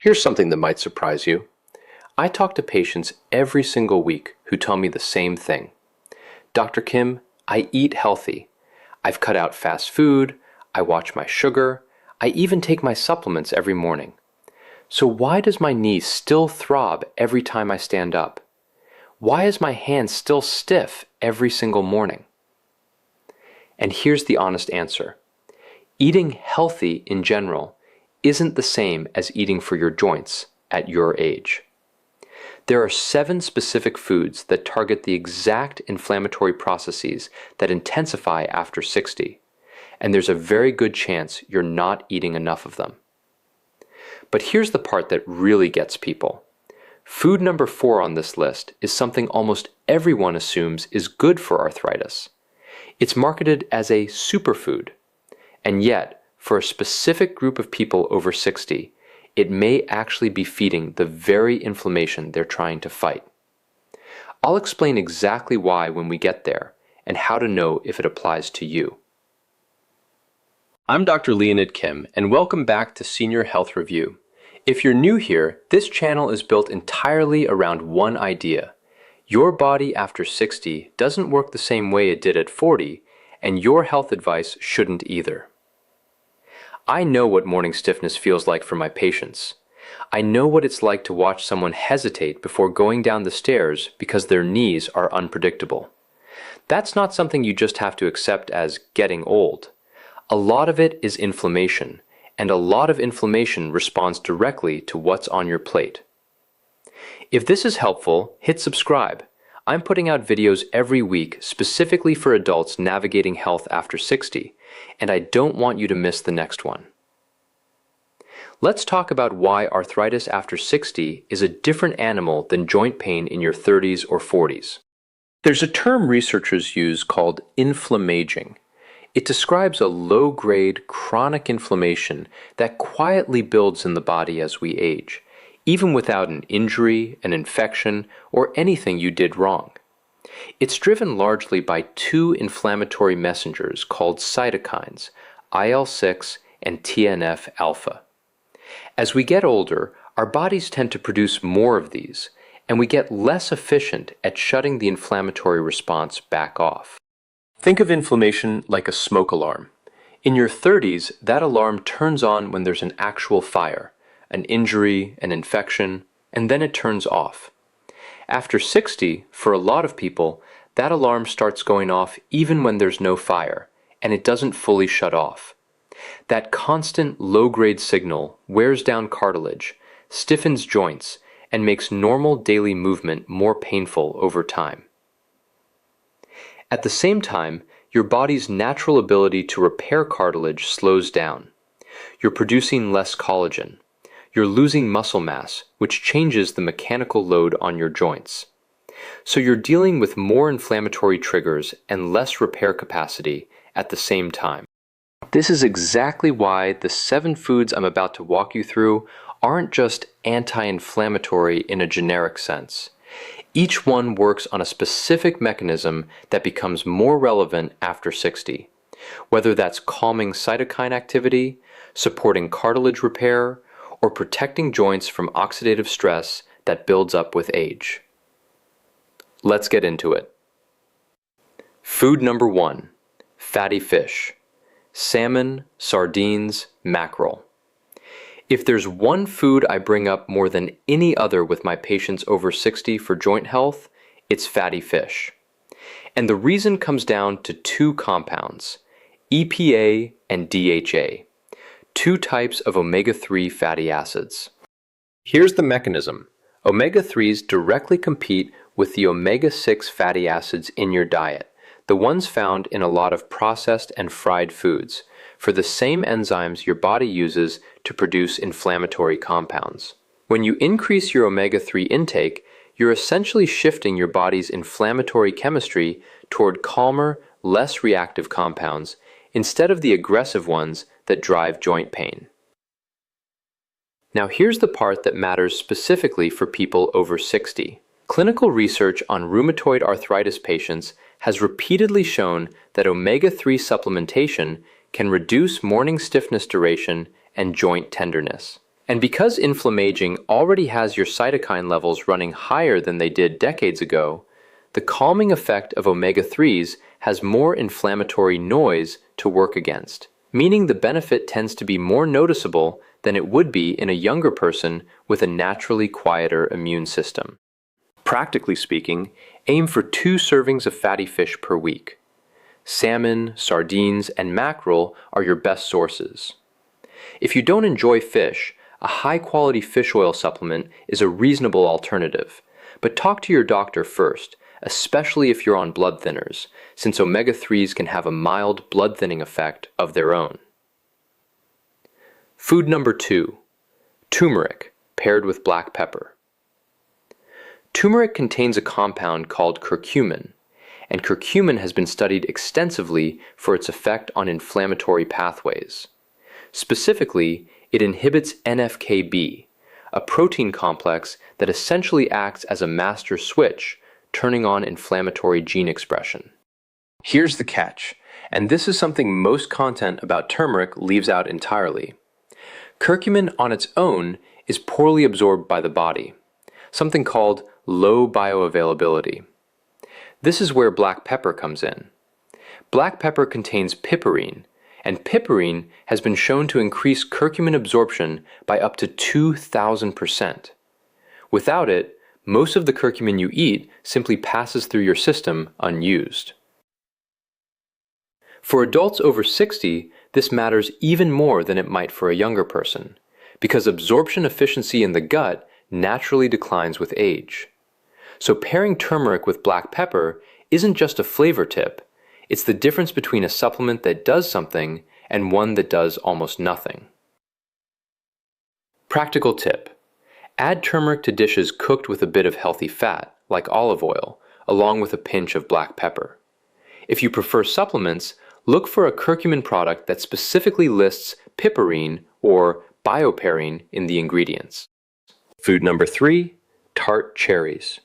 Here's something that might surprise you. I talk to patients every single week who tell me the same thing. Dr. Kim, I eat healthy. I've cut out fast food, I watch my sugar, I even take my supplements every morning. So why does my knee still throb every time I stand up? Why is my hand still stiff every single morning? And here's the honest answer. Eating healthy in general isn't the same as eating for your joints at your age. There are 7 specific foods that target the exact inflammatory processes that intensify after 60, and there's a very good chance you're not eating enough of them. But here's the part that really gets people. Food number 4 on this list is something almost everyone assumes is good for arthritis. It's marketed as a superfood, and yet, for a specific group of people over 60, it may actually be feeding the very inflammation they're trying to fight. I'll explain exactly why when we get there, and how to know if it applies to you. I'm Dr. Leonid Kim, and welcome back to Senior Health Review. If you're new here, this channel is built entirely around one idea. Your body after 60 doesn't work the same way it did at 40, and your health advice shouldn't either. I know what morning stiffness feels like for my patients. I know what it's like to watch someone hesitate before going down the stairs because their knees are unpredictable. That's not something you just have to accept as getting old. A lot of it is inflammation, and a lot of inflammation responds directly to what's on your plate. If this is helpful, hit subscribe. I'm putting out videos every week specifically for adults navigating health after 60, and I don't want you to miss the next one. Let's talk about why arthritis after 60 is a different animal than joint pain in your 30s or 40s. There's a term researchers use called inflammaging. It describes a low-grade chronic inflammation that quietly builds in the body as we age, even without an injury, an infection, or anything you did wrong. It's driven largely by 2 inflammatory messengers called cytokines, IL-6 and TNF-alpha. As we get older, our bodies tend to produce more of these, and we get less efficient at shutting the inflammatory response back off. Think of inflammation like a smoke alarm. In your 30s, that alarm turns on when there's an actual fire, an injury, an infection, and then it turns off. After 60, for a lot of people, that alarm starts going off even when there's no fire, and it doesn't fully shut off. That constant low-grade signal wears down cartilage, stiffens joints, and makes normal daily movement more painful over time. At the same time, your body's natural ability to repair cartilage slows down. You're producing less collagen. You're losing muscle mass, which changes the mechanical load on your joints. So you're dealing with more inflammatory triggers and less repair capacity at the same time. This is exactly why the 7 foods I'm about to walk you through aren't just anti-inflammatory in a generic sense. Each one works on a specific mechanism that becomes more relevant after 60, whether that's calming cytokine activity, supporting cartilage repair, or protecting joints from oxidative stress that builds up with age. Let's get into it. Food number 1, fatty fish. Salmon, sardines, mackerel. If there's one food I bring up more than any other with my patients over 60 for joint health, it's fatty fish. And the reason comes down to 2 compounds, EPA and DHA. 2 types of omega-3 fatty acids. Here's the mechanism. Omega-3s directly compete with the omega-6 fatty acids in your diet, the ones found in a lot of processed and fried foods, for the same enzymes your body uses to produce inflammatory compounds. When you increase your omega-3 intake, you're essentially shifting your body's inflammatory chemistry toward calmer, less reactive compounds, instead of the aggressive ones that drive joint pain. Now here's the part that matters specifically for people over 60. Clinical research on rheumatoid arthritis patients has repeatedly shown that omega-3 supplementation can reduce morning stiffness duration and joint tenderness. And because inflammaging already has your cytokine levels running higher than they did decades ago, the calming effect of omega-3s has more inflammatory noise to work against, meaning the benefit tends to be more noticeable than it would be in a younger person with a naturally quieter immune system. Practically speaking, aim for 2 servings of fatty fish per week. Salmon, sardines, and mackerel are your best sources. If you don't enjoy fish, a high-quality fish oil supplement is a reasonable alternative, but talk to your doctor first, especially if you're on blood thinners, since omega-3s can have a mild blood thinning effect of their own. Food number 2, turmeric, paired with black pepper. Turmeric contains a compound called curcumin, and curcumin has been studied extensively for its effect on inflammatory pathways. Specifically, it inhibits NF-κB, a protein complex that essentially acts as a master switch, turning on inflammatory gene expression. Here's the catch, and this is something most content about turmeric leaves out entirely. Curcumin on its own is poorly absorbed by the body, something called low bioavailability. This is where black pepper comes in. Black pepper contains piperine, and piperine has been shown to increase curcumin absorption by up to 2,000%. Without it, most of the curcumin you eat simply passes through your system unused. For adults over 60, this matters even more than it might for a younger person, because absorption efficiency in the gut naturally declines with age. So pairing turmeric with black pepper isn't just a flavor tip, it's the difference between a supplement that does something and one that does almost nothing. Practical tip: add turmeric to dishes cooked with a bit of healthy fat, like olive oil, along with a pinch of black pepper. If you prefer supplements, look for a curcumin product that specifically lists piperine or bioperine in the ingredients. Food number 3, tart cherries.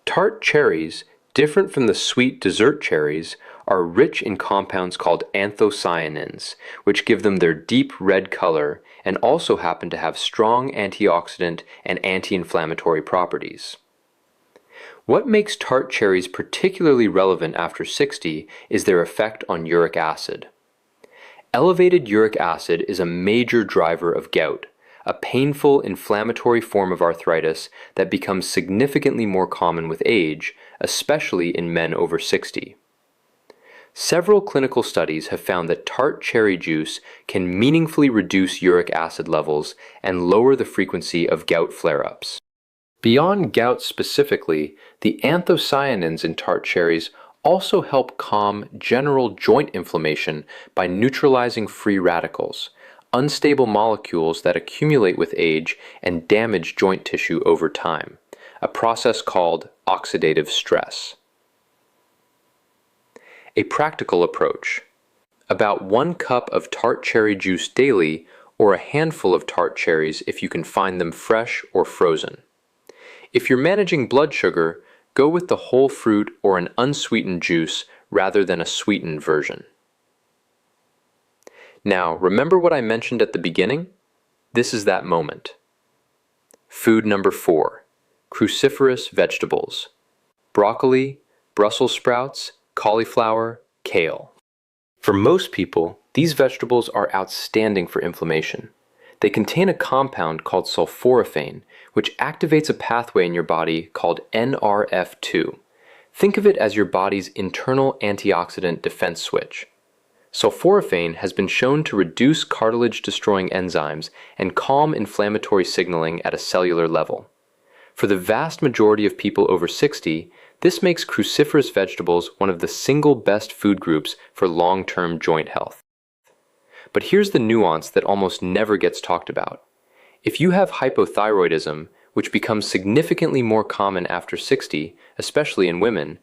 Tart cherries, different from the sweet dessert cherries, are rich in compounds called anthocyanins, which give them their deep red color and also happen to have strong antioxidant and anti-inflammatory properties. What makes tart cherries particularly relevant after 60 is their effect on uric acid. Elevated uric acid is a major driver of gout, a painful inflammatory form of arthritis that becomes significantly more common with age, especially in men over 60. Several clinical studies have found that tart cherry juice can meaningfully reduce uric acid levels and lower the frequency of gout flare-ups. Beyond gout specifically, the anthocyanins in tart cherries also help calm general joint inflammation by neutralizing free radicals, unstable molecules that accumulate with age and damage joint tissue over time, a process called oxidative stress. A practical approach: about 1 cup of tart cherry juice daily, or a handful of tart cherries if you can find them fresh or frozen. If you're managing blood sugar, go with the whole fruit or an unsweetened juice rather than a sweetened version. Now, remember what I mentioned at the beginning? This is that moment. Food number 4, cruciferous vegetables. Broccoli, Brussels sprouts, cauliflower, kale. For most people, these vegetables are outstanding for inflammation. They contain a compound called sulforaphane, which activates a pathway in your body called NRF2. Think of it as your body's internal antioxidant defense switch. Sulforaphane has been shown to reduce cartilage-destroying enzymes and calm inflammatory signaling at a cellular level. For the vast majority of people over 60, this makes cruciferous vegetables one of the single best food groups for long-term joint health. But here's the nuance that almost never gets talked about. If you have hypothyroidism, which becomes significantly more common after 60, especially in women,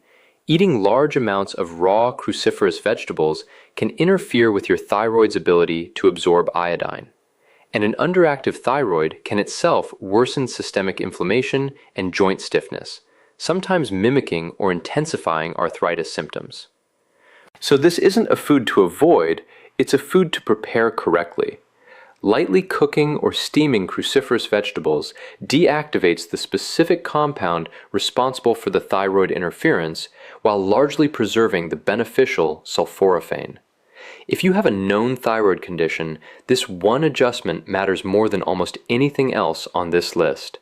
eating large amounts of raw cruciferous vegetables can interfere with your thyroid's ability to absorb iodine. And an underactive thyroid can itself worsen systemic inflammation and joint stiffness, sometimes mimicking or intensifying arthritis symptoms. So this isn't a food to avoid, it's a food to prepare correctly. Lightly cooking or steaming cruciferous vegetables deactivates the specific compound responsible for the thyroid interference while largely preserving the beneficial sulforaphane. If you have a known thyroid condition, this one adjustment matters more than almost anything else on this list.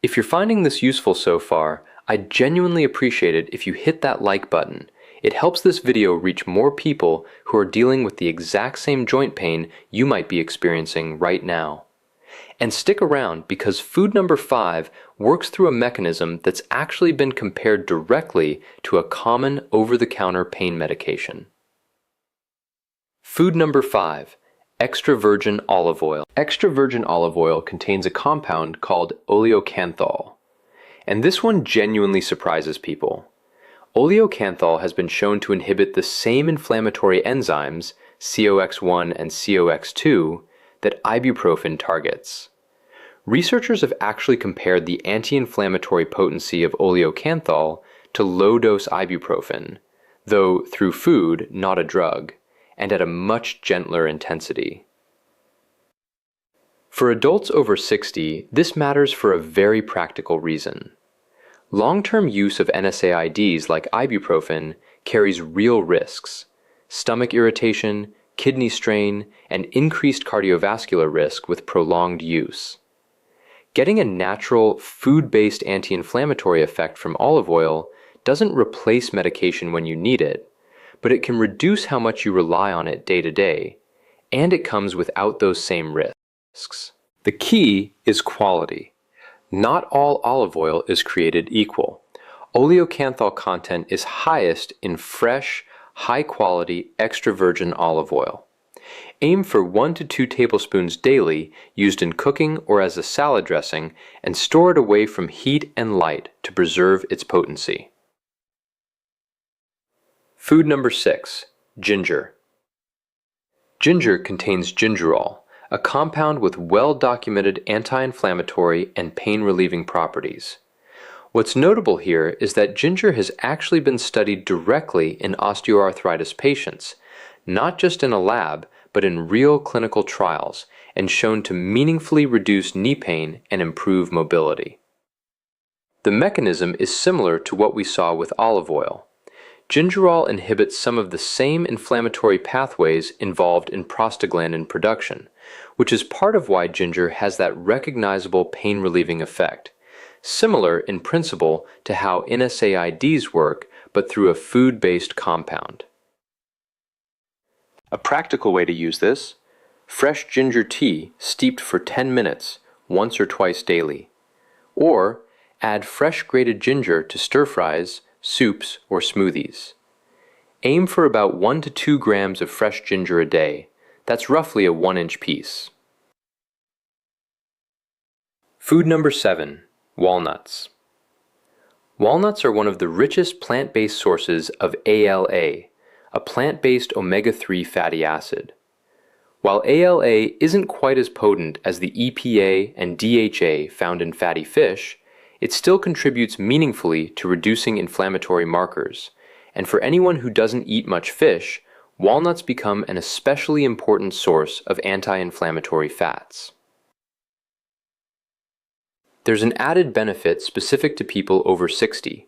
If you're finding this useful so far, I'd genuinely appreciate it if you hit that like button. It helps this video reach more people who are dealing with the exact same joint pain you might be experiencing right now. And stick around because food number 5 works through a mechanism that's actually been compared directly to a common over-the-counter pain medication. Food number 5, extra virgin olive oil. Extra virgin olive oil contains a compound called oleocanthal, and this one genuinely surprises people. Oleocanthal has been shown to inhibit the same inflammatory enzymes, COX-1 and COX-2, that ibuprofen targets. Researchers have actually compared the anti-inflammatory potency of oleocanthal to low-dose ibuprofen, though through food, not a drug, and at a much gentler intensity. For adults over 60, this matters for a very practical reason. Long-term use of NSAIDs like ibuprofen carries real risks: stomach irritation, kidney strain, and increased cardiovascular risk with prolonged use. Getting a natural, food-based anti-inflammatory effect from olive oil doesn't replace medication when you need it, but it can reduce how much you rely on it day to day, and it comes without those same risks. The key is quality. Not all olive oil is created equal. Oleocanthal content is highest in fresh, high-quality, extra virgin olive oil. Aim for 1 to 2 tablespoons daily, used in cooking or as a salad dressing, and store it away from heat and light to preserve its potency. Food number 6, ginger. Ginger contains gingerol, a compound with well-documented anti-inflammatory and pain-relieving properties. What's notable here is that ginger has actually been studied directly in osteoarthritis patients, not just in a lab, but in real clinical trials, and shown to meaningfully reduce knee pain and improve mobility. The mechanism is similar to what we saw with olive oil. Gingerol inhibits some of the same inflammatory pathways involved in prostaglandin production, which is part of why ginger has that recognizable pain-relieving effect, similar in principle to how NSAIDs work, but through a food-based compound. A practical way to use this: fresh ginger tea steeped for 10 minutes, once or twice daily. Or add fresh grated ginger to stir-fries, soups, or smoothies. Aim for about 1 to 2 grams of fresh ginger a day. That's roughly a 1-inch piece. Food number 7, walnuts. Walnuts are one of the richest plant-based sources of ALA, a plant-based omega-3 fatty acid. While ALA isn't quite as potent as the EPA and DHA found in fatty fish, it still contributes meaningfully to reducing inflammatory markers, and for anyone who doesn't eat much fish, walnuts become an especially important source of anti-inflammatory fats. There's an added benefit specific to people over 60.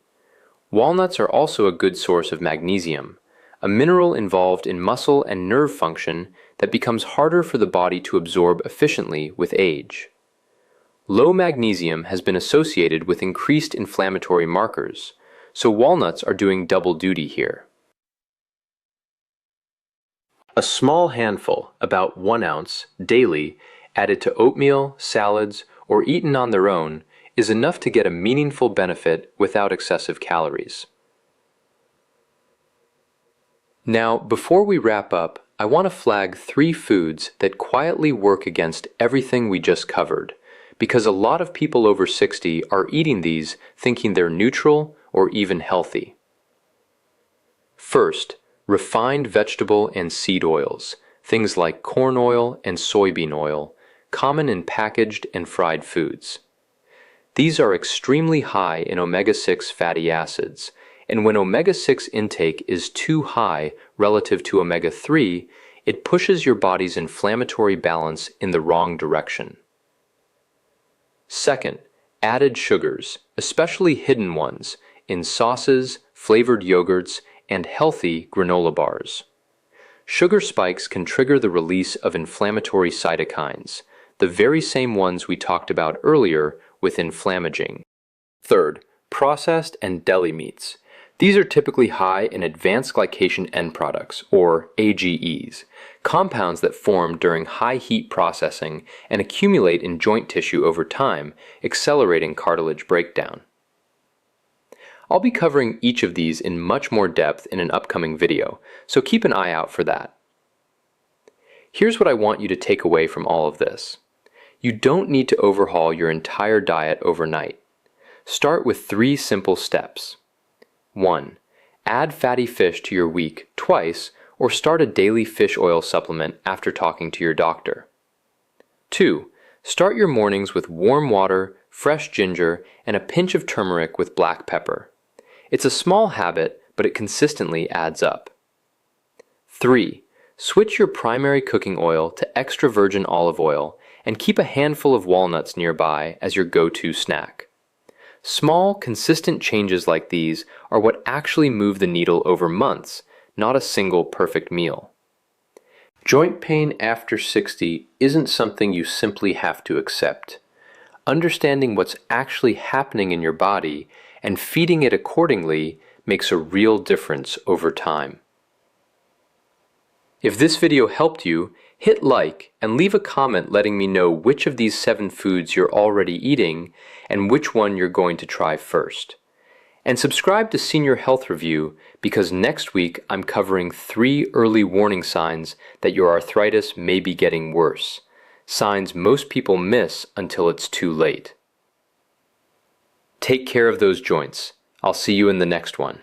Walnuts are also a good source of magnesium, a mineral involved in muscle and nerve function that becomes harder for the body to absorb efficiently with age. Low magnesium has been associated with increased inflammatory markers, so walnuts are doing double duty here. A small handful, about 1 ounce, daily, added to oatmeal, salads, or eaten on their own, is enough to get a meaningful benefit without excessive calories. Now, before we wrap up, I want to flag 3 foods that quietly work against everything we just covered, because a lot of people over 60 are eating these thinking they're neutral or even healthy. First, refined vegetable and seed oils, things like corn oil and soybean oil, common in packaged and fried foods. These are extremely high in omega-6 fatty acids, and when omega-6 intake is too high relative to omega-3, It pushes your body's inflammatory balance in the wrong direction. Second, added sugars, especially hidden ones, in sauces, flavored yogurts, and healthy granola bars. Sugar spikes can trigger the release of inflammatory cytokines, the very same ones we talked about earlier with inflammaging. Third, processed and deli meats. These are typically high in advanced glycation end products, or AGEs, compounds that form during high heat processing and accumulate in joint tissue over time, accelerating cartilage breakdown. I'll be covering each of these in much more depth in an upcoming video, so keep an eye out for that. Here's what I want you to take away from all of this. You don't need to overhaul your entire diet overnight. Start with 3 simple steps. 1. Add fatty fish to your week twice or start a daily fish oil supplement after talking to your doctor. 2. Start your mornings with warm water, fresh ginger, and a pinch of turmeric with black pepper. It's a small habit, but it consistently adds up. 3. Switch your primary cooking oil to extra virgin olive oil and keep a handful of walnuts nearby as your go-to snack. Small, consistent changes like these are what actually move the needle over months, not a single perfect meal. Joint pain after 60 isn't something you simply have to accept. Understanding what's actually happening in your body and feeding it accordingly makes a real difference over time. If this video helped you, hit like and leave a comment letting me know which of these 7 foods you're already eating and which one you're going to try first. And subscribe to Senior Health Review because next week I'm covering 3 early warning signs that your arthritis may be getting worse. Signs most people miss until it's too late. Take care of those joints. I'll see you in the next one.